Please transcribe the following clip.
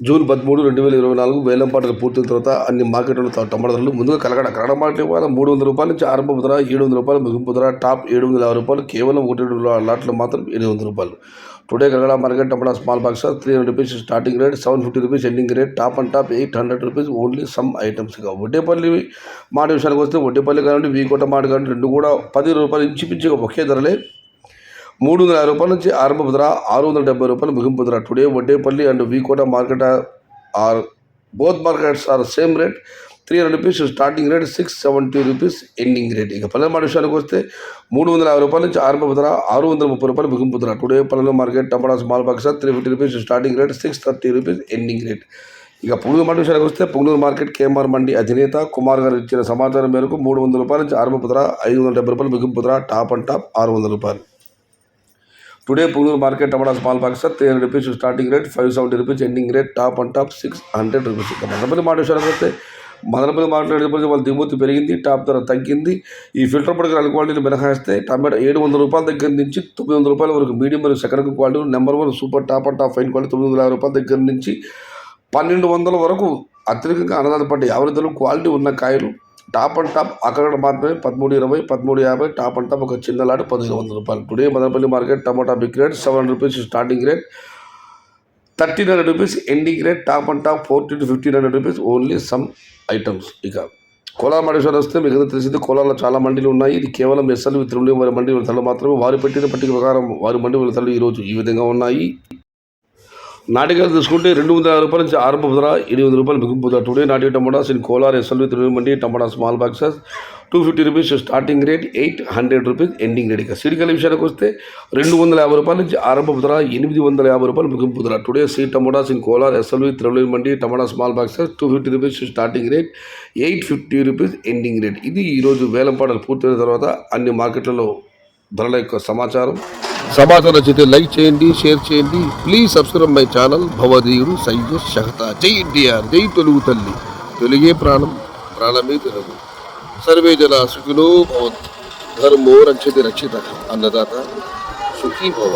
June 13, 2024 వేలంపాటలు పూర్తయిన తర్వాత అన్ని మార్కెట్లలో టమాటా ధరలు ముందుగా కలకడ మార్కెట్ ఇవాళ ₹300 నుంచి ఆరంభ ధర, ₹700 ముగింపు ధర, టాప్ ₹750, కేవలం 1 లాట్లు మాత్రం ₹800. Today Kalakada market tomato small box ₹300 starting rate, ₹750 ending rate, top and top ₹800 only some items. ఇక వడ్డేపల్లి మాట విషయానికి వస్తే వడ్డేపల్లి కానివ్వండి, వీకోట మాట కానివ్వండి, రెండు కూడా ₹10 ఇంచుమించుగా ఒకే ధరలే. ₹350 నుంచి ఆరంభ ధర, ₹670 ముగింపు ధర. Today Vaddepalli and Vkota market are both markets are same rate, ₹300 starting rate, ₹670 ending rate. ఇక పల్లె మాట విషయానికి వస్తే ₹350 నుంచి ఆరంభ ధర, ₹630 ముగింపు ధర. టుడే పల్లె మార్కెట్ టమాటా small box ₹350 starting rate, ₹630 ending rate. ఇక పుంగనూరు మాట విషయానికి వస్తే పుంగనూరు మార్కెట్ కేఎంఆర్ మండి అధినేత కుమార్ గారు ఇచ్చిన సమాచారం మేరకు ₹300 నుంచి ఆరంభ ధర, ₹570 ముగింపు ధర, top and top ₹600. Today Punganur market tomato small box ₹300 starting rate, ₹570 ending rate, top and top ₹600. ఇక మదనపల్లి మాట విషయానికి వస్తే మదనపల్లి మార్కెట్ వాళ్ళ దిగుమతి పెరిగింది, టాప్ ధర తగ్గింది. ఈ ఫిల్టర్ పడగల క్వాలిటీని మినహాయిస్తే టమాటా ₹700 దగ్గర నుంచి ₹900 వరకు మీడియం మరియు second quality, number 1 super top and top fine quality ₹950 దగ్గర నుంచి ₹1200 వరకు అత్యధికంగా అన్నదాతపడ్డ 50 ధరలు క్వాలిటీ ఉన్న కాయలు. టాప్ అండ్ టాప్ అక్కడ మాత్రమే ₹1320, ₹1350, టాప్ అండ్ టాప్ ఒక చిన్న lot ₹1500. Today Madanapalle market tomato big rate ₹700 starting rate, ₹1300 ending rate, top and top ₹1400 to ₹1500 only some items. ఇక కోలార్ మండేశ్వరం వస్తే మీకు తెలిసింది, కోలార్లో చాలా మండీలు ఉన్నాయి. ఇది కేవలం ఎస్ఎల్వి తిరుమల వారి మండీ వెళ్తాలు మాత్రమే. వారు పెట్టిన పట్టిక ప్రకారం వారి మండీ వెళ్తాలు ఈరోజు ఈ విధంగా ఉన్నాయి. నాటికాయలు తీసుకుంటే ₹250 నుంచి ఆరంభ ధర, ₹800 ముగింపు ధర. టుడే నాటి tomatoes in Kolar SLV Tirumala mandi tomato small boxes ₹250 starting rate, ₹800 ending rate. ఇక సీడికాయల విషయానికి వస్తే ₹250 నుంచి ఆరంభ ధర, ₹850 ముగింపు ధర. Today seed tomatoes in Kolar SLV Tirumala mandi tomato small boxes ₹250 starting rate, ₹850 ending rate. ఇది ఈరోజు వేలంపాటలు పూర్తయిన తర్వాత అన్ని మార్కెట్లలో ధరల యొక్క సమాచారం నచ్చితే లైక్ చేయండి, షేర్ చేయండి. Please subscribe my channel. భవదీయుడు సయ్యద్ షహతా. జై ఎన్టీఆర్, జై తెలుగు తల్లి, తెలుగే ప్రాణం, ప్రాణమే తెలుగు. సర్వే జన సుఖినో భవంతు. ధర్మో రక్షతి రక్షిత. అన్నదాత సుఖీ భవ.